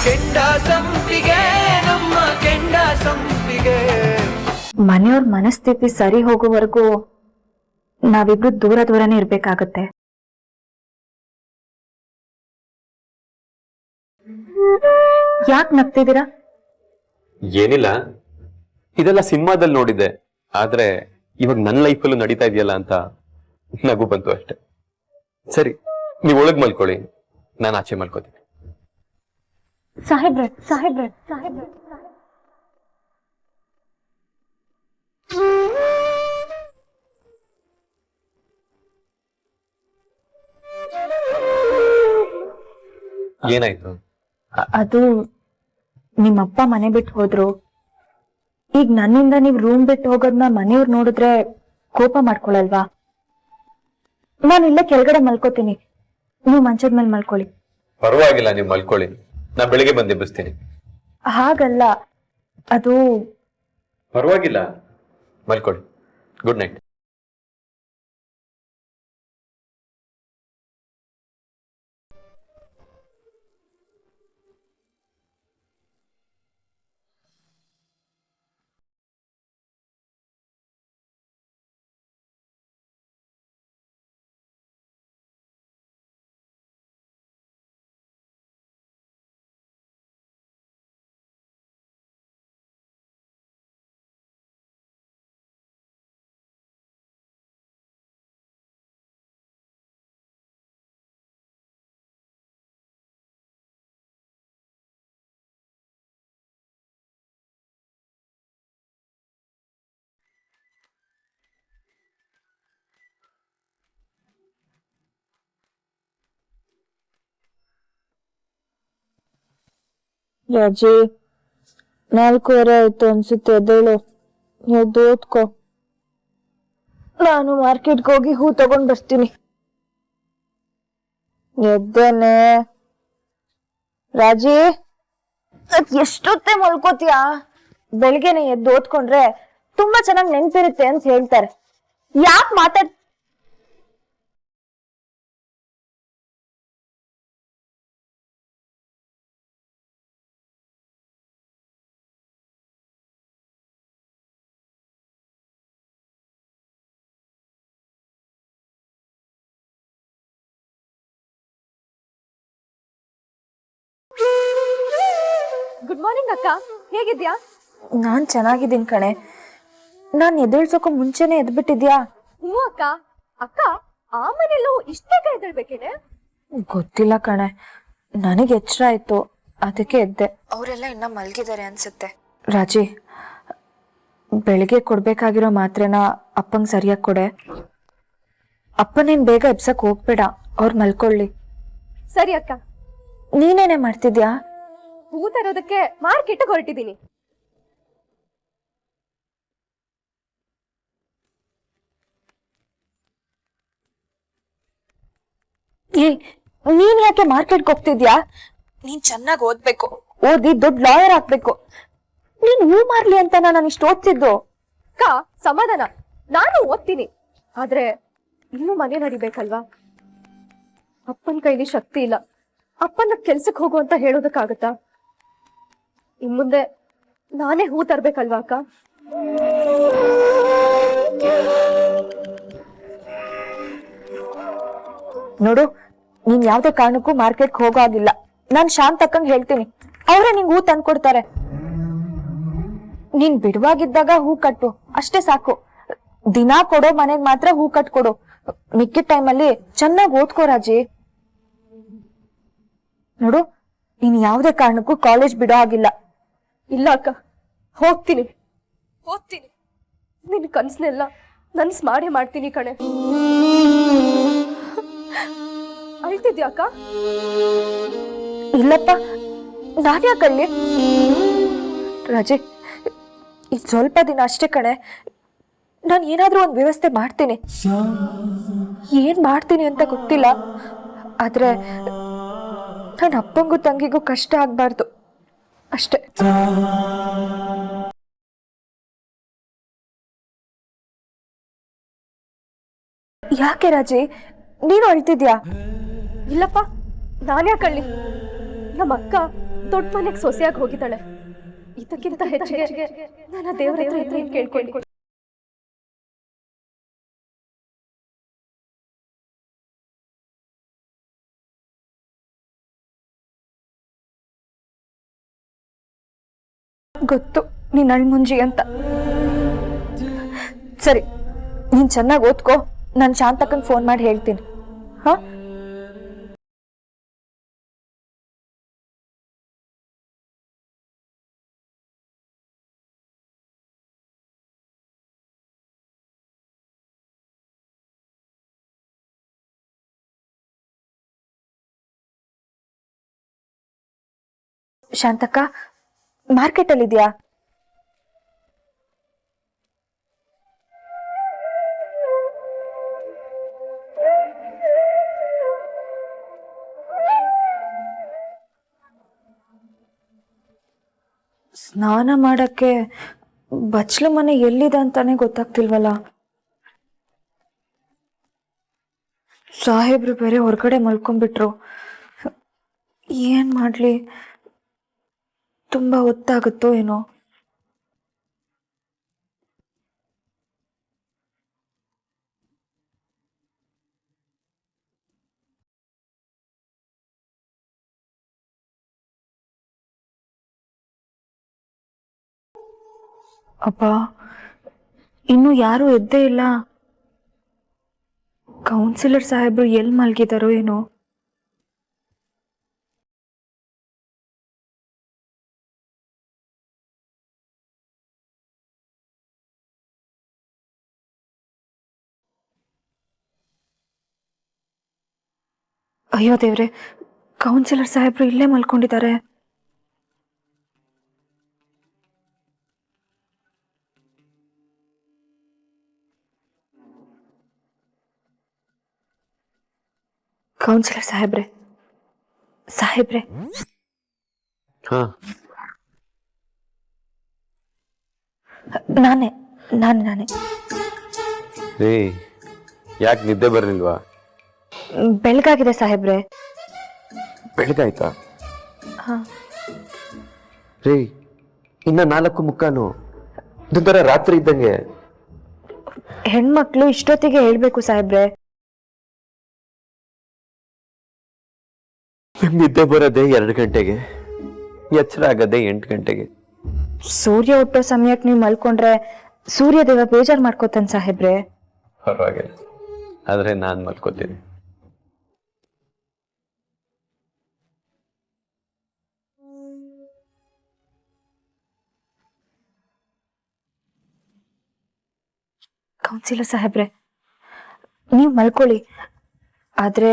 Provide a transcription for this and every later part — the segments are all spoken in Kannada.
ಕೆಂಡ ಸಂಪಿಗೆ ನಮ್ಮ ಕೆಂಡ ಸಂಪಿಗೆ. ಮನೆಯವ್ರ ಮನಸ್ಥಿತಿ ಸರಿ ಹೋಗೋವರೆಗೂ ನಾವಿಬ್ರು ದೂರನೇ ಇರ್ಬೇಕಾಗತ್ತೆ. ಯಾಕೆ ನಗ್ತಿದ್ದೀರಾ? ಏನಿಲ್ಲ, ಇದೆಲ್ಲ ಸಿನಿಮಾದಲ್ಲಿ ನೋಡಿದ್ದೆ, ಆದ್ರೆ ಇವಾಗ ನನ್ನ ಲೈಫಲ್ಲೂ ನಡೀತಾ ಇದೆಯಲ್ಲ ಅಂತ ನಗು ಬಂತು ಅಷ್ಟೆ. ಸರಿ, ನೀವು ಒಳಗ್ ಮಲ್ಕೊಳ್ಳಿ, ನಾನು ಆಚೆ ಮಲ್ಕೋತೀನಿ. ಸಾಹೇಬ್ರೆ ಸಾಹೇಬ್ರೆ ಸಾಹೇಬ್ರೆ ಏನಾಯ್ತು? ಅದು ನಿಮ್ಮಪ್ಪ ಮನೆ ಬಿಟ್ಟು ಹೋದ್ರು. ಈಗ ನನ್ನಿಂದ ನೀವ್ ರೂಮ್ ಬಿಟ್ಟು ಹೋಗೋದ್ನ ಮನೆಯವ್ರು ನೋಡಿದ್ರೆ ಕೋಪ ಮಾಡ್ಕೊಳಲ್ವಾ? ನಾನು ಇಲ್ಲೇ ಕೆಳಗಡೆ ಮಲ್ಕೋತೀನಿ, ನೀವು ಮಂಚದ ಮೇಲೆ ಮಲ್ಕೊಳ್ಳಿ. ಪರವಾಗಿಲ್ಲ, ನೀವು ಮಲ್ಕೊಳ್ಳಿ, ನಾ ಬೆಳಿಗ್ಗೆ ಬಂದು ಎಬ್ಬಿಸ್ತೀನಿ. ಹಾಗಲ್ಲ, ಅದು ಪರವಾಗಿಲ್ಲ, ಮಲ್ಕೊಳ್ಳಿ. Good night. ರಾಜಿ, 4:15 ಆಯ್ತು ಅನ್ಸುತ್ತೆ, ಎದ್ದೇಳು, ಎದ್ದು ಓದ್ಕೋ. ನಾನು ಮಾರ್ಕೆಟ್ಗೆ ಹೋಗಿ ಹೂ ತಗೊಂಡ್ ಬರ್ತೀನಿ. ಎದ್ದೇನೆ ರಾಜಿ, ಎಷ್ಟೊತ್ತೆ ಮಲ್ಕೋತೀಯಾ? ಬೆಳಿಗ್ಗೆನೆ ಎದ್ದು ಓದ್ಕೊಂಡ್ರೆ ತುಂಬಾ ಚೆನ್ನಾಗಿ ನೆನ್ಪಿರುತ್ತೆ ಅಂತ ಹೇಳ್ತಾರೆ. ಯಾಕೆ ಗುಡ್ ಮಾರ್ನಿಂಗ್ ಅಕ್ಕ, ಹೇಗಿದ್ಯಾ? ನಾನ್ ಚೆನ್ನಾಗಿದ್ದೀನಿ ಕಣೆ. ನಾನ್ ಎದ್ದೇಳ್ಸೋಕು ಮುಂಚೆನೆ ಎದ್ಬಿಟ್ಟಿದ್ಯಾ? ಹ್ಞೂ ಅಕ್ಕ. ಅಕ್ಕ, ಆ ಮನೆಯಲ್ಲೂ ಇಷ್ಟ ಬೇಗ ಎದ್ದೇಳ್ಬೇಕೇನೆ? ಗೊತ್ತಿಲ್ಲ ಕಣೆ, ನನಗೆ ಎಚ್ಚರ ಆಯ್ತು, ಅದಕ್ಕೆ ಎದ್ದೆ. ಅವರೆಲ್ಲ ಇನ್ನ ಮಲ್ಗಿದ್ದಾರೆ ಅನ್ಸುತ್ತೆ. ರಾಜಿ, ಬೆಳಿಗ್ಗೆ ಕೊಡ್ಬೇಕಾಗಿರೋ ಮಾತ್ರೆನ ಅಪ್ಪಂಗ್ ಸರಿಯಾಗಿ ಕೊಡೆ. ಅಪ್ಪನೇನ್ ಬೇಗ ಎಬ್ಸಕ್ ಹೋಗ್ಬೇಡ, ಅವ್ರು ಮಲ್ಕೊಳ್ಳಿ. ಸರಿ ಅಕ್ಕ. ನೀನೇನೆ ಮಾಡ್ತಿದ್ಯಾ? ಹೂ ತರೋದಕ್ಕೆ ಮಾರ್ಕೆಟ್ ಹೊರಟಿದ್ದೀನಿ. ನೀನ್ ಯಾಕೆ ಮಾರ್ಕೆಟ್ಗೆ ಹೋಗ್ತಿದ್ಯಾ? ನೀನ್ ಚೆನ್ನಾಗಿ ಓದ್ಬೇಕು, ಓದಿ ದೊಡ್ಡ ಲಾಯರ್ ಆಗ್ಬೇಕು. ನೀನ್ ಹೂ ಮಾರ್ಲಿ ಅಂತ ನಾನು ಇಷ್ಟು ಓದ್ತಿದ್ದು. ಅಕ್ಕ, ಸಮಾಧಾನ, ನಾನು ಓದ್ತೀನಿ, ಆದ್ರೆ ಇನ್ನೂ ಮನೆ ನಡಿಬೇಕಲ್ವಾ? ಅಪ್ಪನ ಕೈಲಿ ಶಕ್ತಿ ಇಲ್ಲ. ಅಪ್ಪನ ಕೆಲ್ಸಕ್ಕೆ ಹೋಗು ಅಂತ ಹೇಳೋದಕ್ಕಾಗತ್ತಾ? ಇನ್ ಮುಂದೆ ನಾನೇ ಹೂ ತರ್ಬೇಕಲ್ವಾ ಅಕ್ಕ? ನೋಡು, ನೀನ್ ಯಾವ್ದೇ ಕಾರಣಕ್ಕೂ ಮಾರ್ಕೆಟ್ಗೆ ಹೋಗೋ ಆಗಿಲ್ಲ. ನಾನ್ ಶಾಂತ್ ಅಕ್ಕಂಗ್ ಹೇಳ್ತೀನಿ, ಅವ್ರೇ ನಿಂಗ್ ಹೂ ತಂದ್ಕೊಡ್ತಾರೆ. ನೀನ್ ಬಿಡುವಾಗಿದ್ದಾಗ ಹೂ ಕಟ್ಟು, ಅಷ್ಟೇ ಸಾಕು. ದಿನಾ ಕೊಡೋ ಮನೆಗ್ ಮಾತ್ರ ಹೂ ಕಟ್ಕೊಡು. ಮಿಕ್ಕಿದ ಟೈಮಲ್ಲಿ ಚೆನ್ನಾಗಿ ಓದ್ಕೋ ರಾಜಿ. ನೋಡು, ನೀನ್ ಯಾವ್ದೇ ಕಾರಣಕ್ಕೂ ಕಾಲೇಜ್ ಬಿಡೋ ಆಗಿಲ್ಲ. ಇಲ್ಲ ಅಕ್ಕ, ಹೋಗ್ತೀನಿ, ಓದ್ತೀನಿ. ನಿನ್ ಕನ್ಸನೆಲ್ಲ ನನ್ಸ್ ಮಾಡೇ ಮಾಡ್ತೀನಿ ಕಣೆ. ಅಳ್ತಿದ್ಯಾ ಅಕ್ಕ? ಇಲ್ಲಪ್ಪ, ನಾನ್ಯಾಕಳ್ಳಿ? ರಾಜಿ, ಇದು ಸ್ವಲ್ಪ ದಿನ ಅಷ್ಟೇ ಕಣೆ. ನಾನು ಏನಾದ್ರೂ ಒಂದು ವ್ಯವಸ್ಥೆ ಮಾಡ್ತೀನಿ. ಏನ್ ಮಾಡ್ತೀನಿ ಅಂತ ಗೊತ್ತಿಲ್ಲ, ಆದ್ರೆ ನನ್ನ ಅಪ್ಪಂಗೂ ತಂಗಿಗೂ ಕಷ್ಟ ಆಗ್ಬಾರ್ದು ಅಷ್ಟೇ. ಯಾಕೆ ರಾಜಿ, ನೀನು ಅಳ್ತಿದ್ಯಾ? ಇಲ್ಲಪ್ಪ, ನಾನ್ಯಾಕಳ್ಳಿ? ನಮ್ಮ ಅಕ್ಕ ದೊಡ್ಡ ಮನೆಗೆ ಸೊಸೆಯಾಗಿ ಹೋಗಿದ್ದಾಳೆ. ಇದಕ್ಕಿಂತ ಹೆಚ್ಚಿಗೆ ನಾನು ದೇವರ ಹತ್ರ ಏನ್ ಕೇಳ್ಕೊಂಡು ಗೊತ್ತು ನೀನ್ ಅಳ್ಮುಂಜಿ ಅಂತ. ಸರಿ, ನೀನ್ ಚೆನ್ನಾಗಿ ಓದ್ಕೋ. ನಾನು ಶಾಂತಕ್ಕಂಗೆ ಫೋನ್ ಮಾಡಿ ಹೇಳ್ತೀನಿ. ಹಾ, ಶಾಂತಕ್ಕ ಮಾರ್ಕೆಟ್ ಅಲ್ಲಿ ಇದೆಯಾ? ಸ್ನಾನ ಮಾಡಕ್ಕೆ ಬಚ್ಲು ಮನೆ ಎಲ್ಲಿದೆ ಅಂತಾನೆ ಗೊತ್ತಾಗ್ತಿಲ್ವಲ್ಲ. ಸಾಹೇಬ್ರು ಬೇರೆ ಹೊರಗಡೆ ಮಲ್ಕೊಂಡ್ಬಿಟ್ರು. ಏನ್ ಮಾಡ್ಲಿ? ತುಂಬಾ ಹೊತ್ತಾಗುತ್ತೋ ಏನೋ. ಅಪ್ಪ, ಇನ್ನು ಯಾರು ಎದ್ದೇ ಇಲ್ಲ. ಕೌನ್ಸಿಲರ್ ಸಾಹೇಬ್ರು ಎಲ್ಲಿ ಮಲ್ಗಿದಾರೋ ಏನೋ. ಅಯ್ಯೋ ದೇವ್ರೆ, ಕೌನ್ಸಿಲರ್ ಸಾಹೇಬ್ರು ಇಲ್ಲೇ ಮಲ್ಕೊಂಡಿದ್ದಾರೆ. ಕೌನ್ಸಿಲರ್ ಸಾಹೇಬ್ರೆ, ಸಾಹೇಬ್ರೆ. ಹಾ, ನಾನೇ ನಾನೇ ನಾನೇ ರೀ, ಯಾಕೆ ನಿದ್ದೆ ಬರ್ಲಿಲ್ವಾ? ಬೆಳಗಾಗಿದೆ ಸಾಹೇಬ್ರೆ. ಬೆಳಗಾಯ್ತಾ? ಹಾ, ರೀ, ಇನ್ನ 4:15. ಇದೊಂಥರ ರಾತ್ರಿ ಇದ್ದಂಗೆ. ಹೆಣ್ಮಕ್ಳು ಇಷ್ಟೊತ್ತಿಗೆ ಹೇಳ್ಬೇಕು ಸಾಹೇಬ್ರೆ. ನಿದ್ದೆ ಬರೋದೇ 2 ಗಂಟೆಗೆ, ಎಚ್ಚರ ಆಗದೆ 8 ಗಂಟೆಗೆ. ಸೂರ್ಯ ಹುಟ್ಟೋ ಸಮಯಕ್ಕೆ ನೀವು ಮಲ್ಕೊಂಡ್ರೆ ಸೂರ್ಯದೇವ ಬೇಜಾರ್ ಮಾಡ್ಕೋತಾನೆ ಸಾಹೇಬ್ರೆ. ಪರವಾಗಿಲ್ಲ, ಆದ್ರೆ ನಾನ್ ಮಲ್ಕೋತೀನಿ. ಕೌನ್ಸಿಲರ್ ಸಾಹೇಬ್ರೆ, ನೀವು ಮಲ್ಕೊಳ್ಳಿ. ಆದ್ರೆ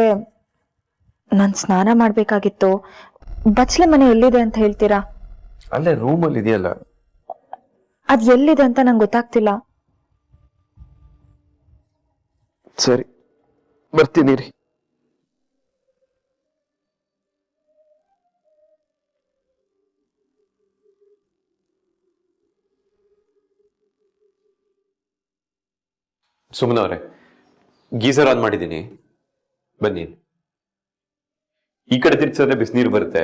ನಾನು ಸ್ನಾನ ಮಾಡ್ಬೇಕಾಗಿತ್ತು. ಬಚ್ಲೆ ಮನೆ ಎಲ್ಲಿದೆ ಅಂತ ಹೇಳ್ತೀರಾ? ಅಲ್ಲೇ ರೂಮಲ್ಲಿ ಇದೆಯಲ್ಲ. ಅದ್ ಎಲ್ಲಿದೆ ಅಂತ ನಂಗೆ ಗೊತ್ತಾಗ್ತಿಲ್ಲ. ಸರಿ, ಬರ್ತೀನಿ ರೀ. ಸುಮ್ಮನೆ ಅವರೇ, ಗೀಸರ್ ಆನ್ ಮಾಡಿದ್ದೀನಿ, ಬನ್ನಿ. ಈ ಕಡೆ ತಿರ್ಗಿಸಿದ್ರೆ ಬಿಸಿನೀರು ಬರುತ್ತೆ,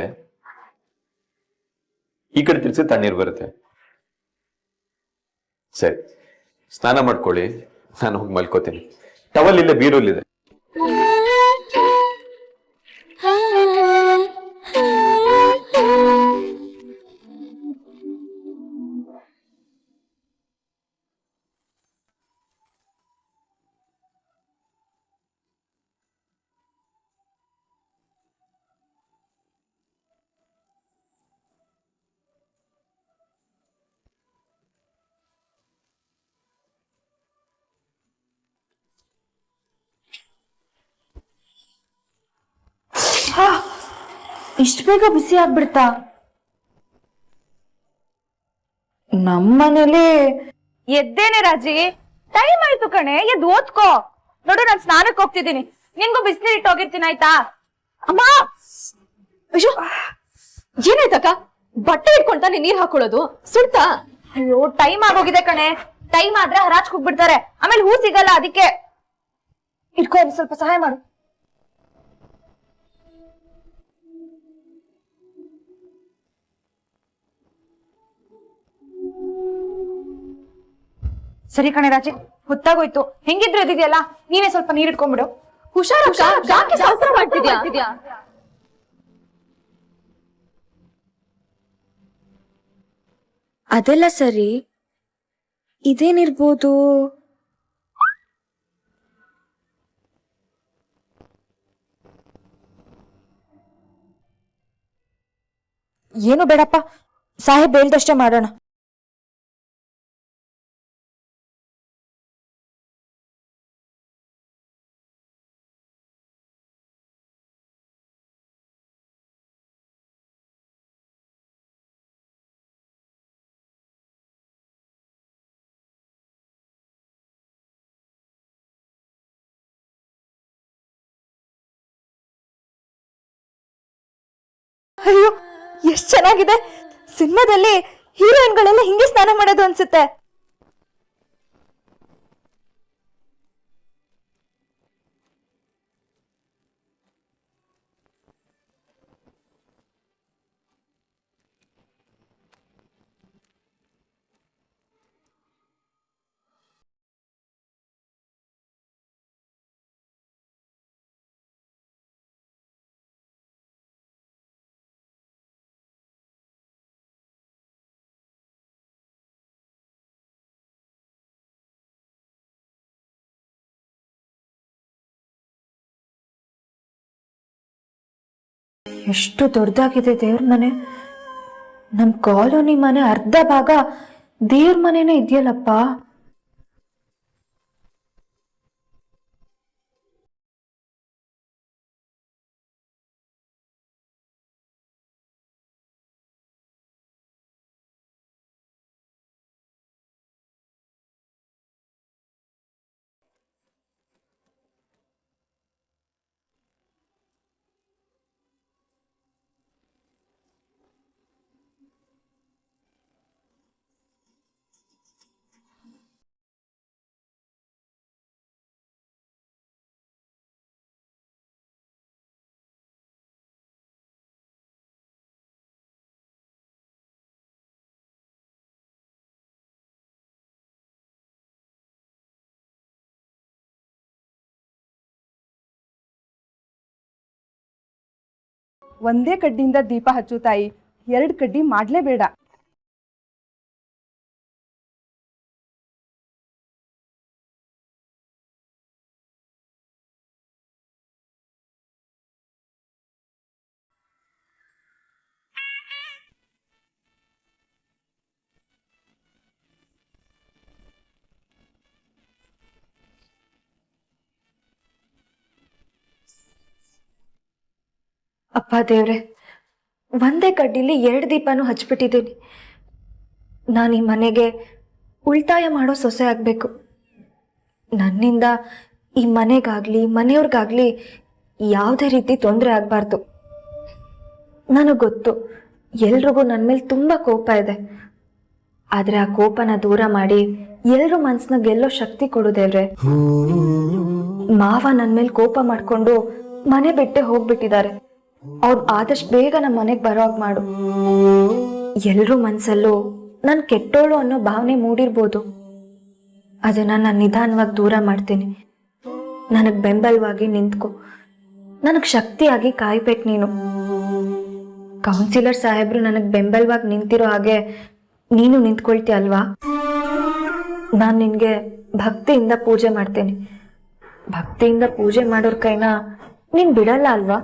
ಈ ಕಡೆ ತಿರ್ಗಿಸಿದ್ರೆ ತಣ್ಣೀರು ಬರುತ್ತೆ. ಸರಿ, ಸ್ನಾನ ಮಾಡ್ಕೊಳ್ಳಿ, ನಾನು ಹೋಗಿ ಮಲ್ಕೋತೀನಿ. ಟವಲ್ ಇಲ್ಲೇ ಬೀರೂಲಿದೆ. ಇಷ್ಟು ಬೇಗ ಬಿಸಿ ಆಗ್ಬಿಡ್ತಾ? ನಮ್ಮನೇಲಿ ಎದ್ದೇನೆ ರಾಜಿ, ಟೈಮ್ ಆಯ್ತು ಕಣೆ, ಎದ್ದು ಓದ್ಕೋ. ನೋಡು, ನಾನ್ ಸ್ನಾನಕ್ಕೆ ಹೋಗ್ತಿದ್ದೀನಿ, ನಿನ್ಗೂ ಬಿಸಿನೀರ್ ಇಟ್ಟು ಹೋಗಿರ್ತೀನಿ, ಆಯ್ತಾ? ಅಮ್ಮ, ಅಯ್ಯೋ, ಏನಾಯ್ತಕ್ಕ? ಬಟ್ಟೆ ಇಟ್ಕೊಂತಾನೆ ನೀರ್ ಹಾಕೊಳ್ಳೋದು ಸುಳ್ತಾ? ಅಯ್ಯೋ, ಟೈಮ್ ಆಗೋಗಿದೆ ಕಣೆ. ಟೈಮ್ ಆದ್ರೆ ಹರಾಜ್ ಹೋಗ್ಬಿಡ್ತಾರೆ, ಆಮೇಲೆ ಹೂ ಸಿಗಲ್ಲ. ಅದಕ್ಕೆ ಇಟ್ಕೋ, ಸ್ವಲ್ಪ ಸಹಾಯ ಮಾಡು. ಸರಿ ಕಣೆ ರಾಜಿ, ಹೊತ್ತಾಗೋಯ್ತು. ಹೆಂಗಿದ್ರು ಇದಿದೆಯಲ್ಲ, ನೀನೇ ಸ್ವಲ್ಪ ನೀರ್ ಇಟ್ಕೊಂಡ್ಬಿಡು. ಹುಷಾರಕ್ಕ, ಯಾಕೆ ಶಾಸ್ತ್ರ ಮಾಡ್ತಿದ್ಯಾ? ಅದೆಲ್ಲ ಸರಿ, ಇದೇನಿರ್ಬೋದು? ಏನು ಬೇಡಪ್ಪ, ಸಾಹೇಬ್ ಹೇಳ್ದಷ್ಟೇ ಮಾಡೋಣ. ಅಯ್ಯೋ, ಎಷ್ಟ್ ಚೆನ್ನಾಗಿದೆ! ಸಿನಿಮಾದಲ್ಲಿ ಹೀರೋಯಿನ್ಗಳೆಲ್ಲ ಹಿಂಗೆ ಸ್ನಾನ ಮಾಡೋದು ಅನ್ಸುತ್ತೆ. ಎಷ್ಟು ದೊಡ್ಡದಾಗಿದೆ ದೇವ್ರ ಮನೆ. ನಮ್ ಕಾಲೋನಿ ಮನೆ ಅರ್ಧ ಭಾಗ ದೇವ್ರ ಮನೆನೇ ಇದೆಯಲ್ಲಪ್ಪ. ಒಂದೇ ಕಡ್ಡಿಯಿಂದ ದೀಪ ಹಚ್ಚು ತಾಯಿ, 2 ಕಡ್ಡಿ ಮಾಡ್ಲೇಬೇಡ. ಅಪ್ಪ ದೇವ್ರೆ, ಒಂದೇ ಕಡ್ಡಿಲಿ 2 ದೀಪನೂ ಹಚ್ಬಿಟ್ಟಿದ್ದೀನಿ. ನಾನು ಈ ಮನೆಗೆ ಉಳಿತಾಯ ಮಾಡೋ ಸೊಸೆ ಆಗಬೇಕು. ನನ್ನಿಂದ ಈ ಮನೆಗಾಗ್ಲಿ ಮನೆಯವ್ರಿಗಾಗ್ಲಿ ಯಾವುದೇ ರೀತಿ ತೊಂದರೆ ಆಗಬಾರ್ದು. ನನಗೆ ಗೊತ್ತು, ಎಲ್ರಿಗೂ ನನ್ನ ಮೇಲೆ ತುಂಬ ಕೋಪ ಇದೆ. ಆದರೆ ಆ ಕೋಪನ ದೂರ ಮಾಡಿ ಎಲ್ರ ಮನ್ಸನ್ನ ಗೆಲ್ಲೋ ಶಕ್ತಿ ಕೊಡು ದೇವ್ರೆ. ಮಾವ ನನ್ನ ಮೇಲೆ ಕೋಪ ಮಾಡಿಕೊಂಡು ಮನೆ ಬಿಟ್ಟೆ ಹೋಗ್ಬಿಟ್ಟಿದ್ದಾರೆ. ಅವ್ರು ಆದಷ್ಟು ಬೇಗ ನಮ್ಮ ಮನೆಗೆ ಬರೋವಾಗ ಮಾಡು. ಎಲ್ರೂ ಮನ್ಸಲ್ಲೂ ನಾನು ಕೆಟ್ಟೋಳು ಅನ್ನೋ ಭಾವನೆ ಮೂಡಿರ್ಬೋದು. ಅದನ್ನ ನಾನು ನಿಧಾನವಾಗಿ ದೂರ ಮಾಡ್ತೀನಿ. ನನಗೆ ಬೆಂಬಲವಾಗಿ ನಿಂತ್ಕೊ, ನನಗೆ ಶಕ್ತಿಯಾಗಿ ಕಾಯ್ಬೇಕು ನೀನು. ಕೌನ್ಸಿಲರ್ ಸಾಹೇಬ್ರು ನನಗೆ ಬೆಂಬಲವಾಗಿ ನಿಂತಿರೋ ಹಾಗೆ ನೀನು ನಿಂತ್ಕೊಳ್ತೀಯ ಅಲ್ವಾ? ನಾನು ನಿನಗೆ ಭಕ್ತಿಯಿಂದ ಪೂಜೆ ಮಾಡ್ತೇನೆ. ಭಕ್ತಿಯಿಂದ ಪೂಜೆ ಮಾಡೋರ್ ಕೈನ ನೀನು ಬಿಡಲ್ಲ ಅಲ್ವಾ?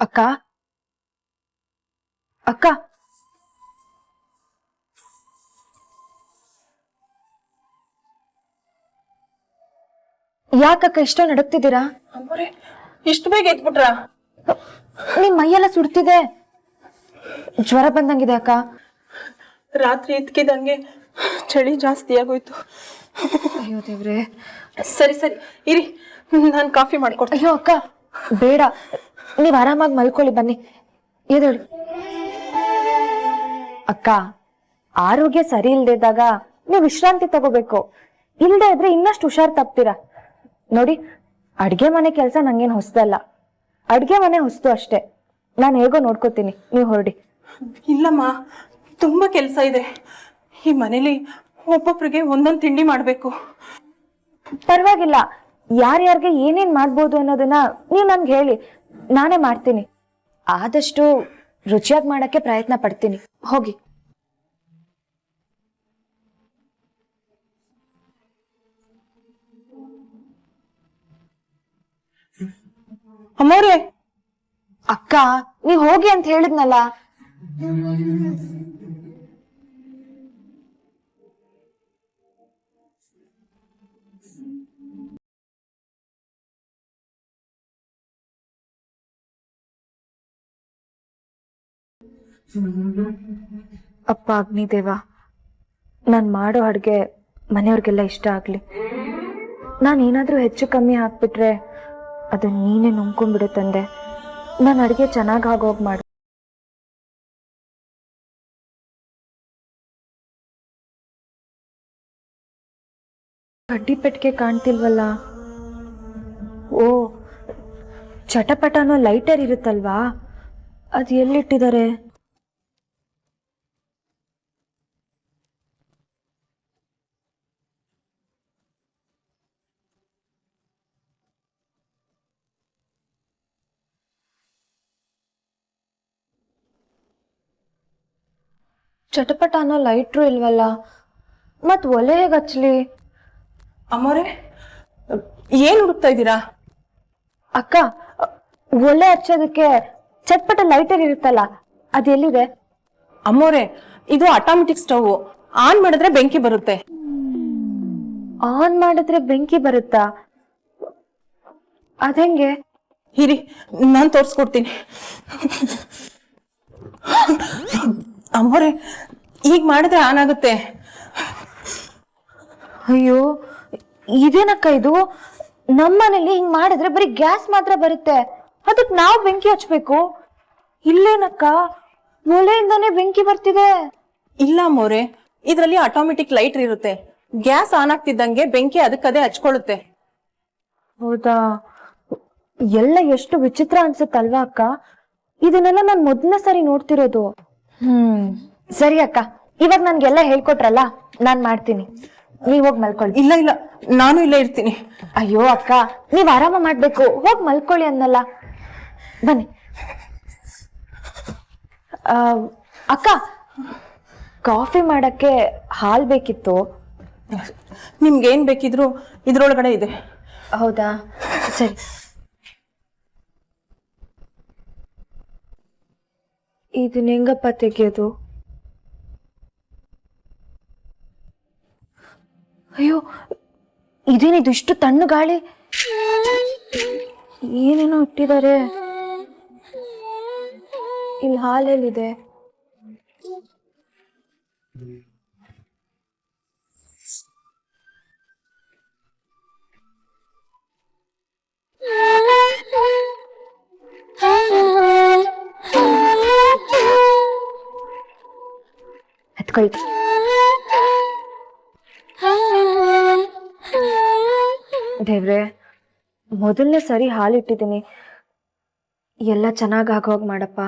ಅಕ್ಕ ಅಕ್ಕ ಯಾಕಕ್ಕ ಇಷ್ಟೋ ನಡುಕ್ತಿದ್ದೀರಾ? ಇಷ್ಟು ಬೇಗ ಎದ್ಬಿಟ್ರಾ? ನಿಮ್ ಮೈಯೆಲ್ಲ ಸುಡ್ತಿದೆ, ಜ್ವರ ಬಂದಂಗಿದೆ ಅಕ್ಕ. ರಾತ್ರಿ ಎತ್ಕಿದಂಗೆ ಚಳಿ ಜಾಸ್ತಿ ಆಗೋಯ್ತು. ಅಯ್ಯೋ ದೇವ್ರೆ. ಸರಿ ಸರಿ ಇರಿ, ನಾನು ಕಾಫಿ ಮಾಡ್ಕೊಡ್ತೀನಿ. ಅಯ್ಯೋ ಅಕ್ಕ ಬೇಡ, ನೀವ್ ಆರಾಮಾಗಿ ಮಲ್ಕೊಳ್ಳಿ, ಬನ್ನಿ ಎದ್ದೇಳಿ. ಅಕ್ಕ ಆರೋಗ್ಯ ಸರಿ ಇಲ್ದಿದ್ದಾಗ ನೀವು ವಿಶ್ರಾಂತಿ ತಗೋಬೇಕು, ಇಲ್ದೇ ಇದ್ರೆ ಇನ್ನಷ್ಟು ಹುಷಾರ್ ತಪ್ತೀರಾ. ನೋಡಿ, ಅಡ್ಗೆ ಮನೆ ಕೆಲಸ ನಂಗೇನ್ ಹೊಸದಲ್ಲ, ಅಡ್ಗೆ ಮನೆ ಹೊಸ್ತು ಅಷ್ಟೇ. ನಾನು ಹೇಗೋ ನೋಡ್ಕೋತೀನಿ, ನೀವು ಹೊರಡಿ. ಇಲ್ಲಮ್ಮ, ತುಂಬಾ ಕೆಲಸ ಇದೆ. ಈ ಮನೇಲಿ ಒಬ್ಬೊಬ್ರಿಗೆ ಒಂದೊಂದು ತಿಂಡಿ ಮಾಡ್ಬೇಕು. ಪರವಾಗಿಲ್ಲ, ಯಾರ್ಯಾರಿಗೆ ಏನೇನ್ ಮಾಡ್ಬೋದು ಅನ್ನೋದನ್ನ ನೀವು ನನ್ಗೆ ಹೇಳಿ, ನಾನೇ ಮಾಡ್ತೀನಿ. ಆದಷ್ಟು ರುಚಿಯಾಗಿ ಮಾಡಕ್ಕೆ ಪ್ರಯತ್ನ ಪಡ್ತೀನಿ. ಹೋಗಿ. ಅಮ್ಮೋರೆ, ಅಕ್ಕ ನೀವ್ ಹೋಗಿ ಅಂತ ಹೇಳಿದ್ನಲ್ಲ. ಅಪ್ಪ ಅಗ್ನಿದೇವ, ನಾನ್ ಮಾಡೋ ಅಡ್ಗೆ ಮನೆಯವ್ರಿಗೆಲ್ಲ ಇಷ್ಟ ಆಗ್ಲಿ. ನಾನೇನಾದ್ರೂ ಹೆಚ್ಚು ಕಮ್ಮಿ ಹಾಕ್ಬಿಟ್ರೆ ಅದು ನೀನೇ ನುಂಗ್ಕೊಂಡ್ಬಿಡು ತಂದೆ. ನಾನು ಅಡುಗೆ ಚೆನ್ನಾಗಿ ಆಗೋಗಿ ಮಾಡು. ಕಡ್ಡಿ ಪೆಟ್ಟಿಗೆ ಕಾಣ್ತಿಲ್ವಲ್ಲ? ಓ, ಚಟಪಟ ಅನ್ನೋ ಲೈಟರ್ ಇರುತ್ತಲ್ವಾ, ಅದು ಎಲ್ಲಿಟ್ಟಿದ್ದಾರೆ? ಚಟಪಟ ಅನ್ನೋ ಲೈಟ್ರು ಇಲ್ವಲ್ಲ, ಮತ್ ಒಲೆ ಹೇಗೆ ಹಚ್ಲಿ? ಅಮ್ಮೋರೆ, ಏನ್ ಹುಡುಕ್ತಾ ಇದ್ದೀರಾ? ಅಕ್ಕ, ಒಲೆ ಹಚ್ಚೋದಕ್ಕೆ ಚಟ್ಪಟ ಲೈಟರ್ ಇರುತ್ತಲ್ಲ, ಅದು ಎಲ್ಲಿದೆ? ಅಮ್ಮೋರೆ, ಇದು ಆಟೋಮೆಟಿಕ್ ಸ್ಟವ್. ಆನ್ ಮಾಡಿದ್ರೆ ಬೆಂಕಿ ಬರುತ್ತೆ. ಆನ್ ಮಾಡಿದ್ರೆ ಬೆಂಕಿ ಬರುತ್ತಾ? ಅದಂಗೆ? ಇರಿ, ನಾನು ತೋರಿಸ್ಕೊಡ್ತೀನಿ. ಅಮ್ಮೋರೆ, ಈಗ ಮಾಡಿದ್ರೆ ಆನ್ ಆಗುತ್ತೆ. ಅಯ್ಯೋ, ಇದೇನಕ್ಕ ಇದು? ನಮ್ಮನೇಲಿ ಹಿಂಗ್ ಮಾಡಿದ್ರೆ ಬರೀ ಗ್ಯಾಸ್ ಮಾತ್ರ ಬರುತ್ತೆ, ಅದಕ್ಕೆ ನಾವು ಬೆಂಕಿ ಹಚ್ಬೇಕು. ಇಲ್ಲೇನಕ್ಕ, ಒಲೆಯಿಂದಾನೇ ಬೆಂಕಿ ಬರ್ತಿದೆ. ಇಲ್ಲ ಅಮ್ಮೋರೆ, ಇದರಲ್ಲಿ ಆಟೋಮೆಟಿಕ್ ಲೈಟರ್ ಇರುತ್ತೆ. ಗ್ಯಾಸ್ ಆನ್ ಆಗ್ತಿದ್ದಂಗೆ ಬೆಂಕಿ ಅದಕ್ಕದೇ ಹಚ್ಕೊಳ್ಳುತ್ತೆ. ಹೌದಾ? ಎಲ್ಲ ಎಷ್ಟು ವಿಚಿತ್ರ ಅನ್ಸುತ್ತಲ್ವಾ ಅಕ್ಕ? ಇದನ್ನೆಲ್ಲ ನಾನು ಮೊದಲನೇ ಸರಿ ನೋಡ್ತಿರೋದು. ಸರಿ ಅಕ್ಕ, ಇವಾಗ ನನ್ಗೆಲ್ಲ ಹೇಳ್ಕೊಟ್ರಲ್ಲ, ನಾನ್ ಮಾಡ್ತೀನಿ. ನೀವ್ ಹೋಗಿ ಮಲ್ಕೊಳ್ಳಿ. ಇಲ್ಲ ಇಲ್ಲ, ನಾನು ಇಲ್ಲೇ ಇರ್ತೀನಿ. ಅಯ್ಯೋ ಅಕ್ಕ, ನೀವ್ ಆರಾಮ ಮಾಡ್ಬೇಕು, ಹೋಗಿ ಮಲ್ಕೊಳ್ಳಿ ಅನ್ನಲ್ಲ. ಬನ್ನಿ. ಅಕ್ಕ, ಕಾಫಿ ಮಾಡಕ್ಕೆ ಹಾಲ್ ಬೇಕಿತ್ತು. ನಿಮ್ಗೆ ಏನ್ ಬೇಕಿದ್ರು ಇದ್ರೊಳಗಡೆ ಇದೆ. ಹೌದಾ? ಸರಿ. ಇದನ್ನ ಹೆಂಗಪ್ಪ ತೆಗಿಯೋದು? ಅಯ್ಯೋ, ಇದೇನಿದು ಇಷ್ಟು ತಣ್ಣು ಗಾಳಿ? ಏನೇನೋ ಇಟ್ಟಿದ್ದಾರೆ. ಇಲ್ಲಿ ಹಾಲೆಲ್ಲಿದೆ? ಎತ್ಕೊಳ್ತ. ದೇವ್ರೆ, ಮೊದಲನೇ ಸರಿ ಹಾಲಿಟ್ಟಿದ್ದೀನಿ, ಎಲ್ಲ ಚೆನ್ನಾಗಿ ಆಗೋಗ್ ಮಾಡಪ್ಪ.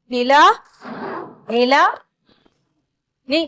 ನೀಲಾ ನೀಲಾ ನೀ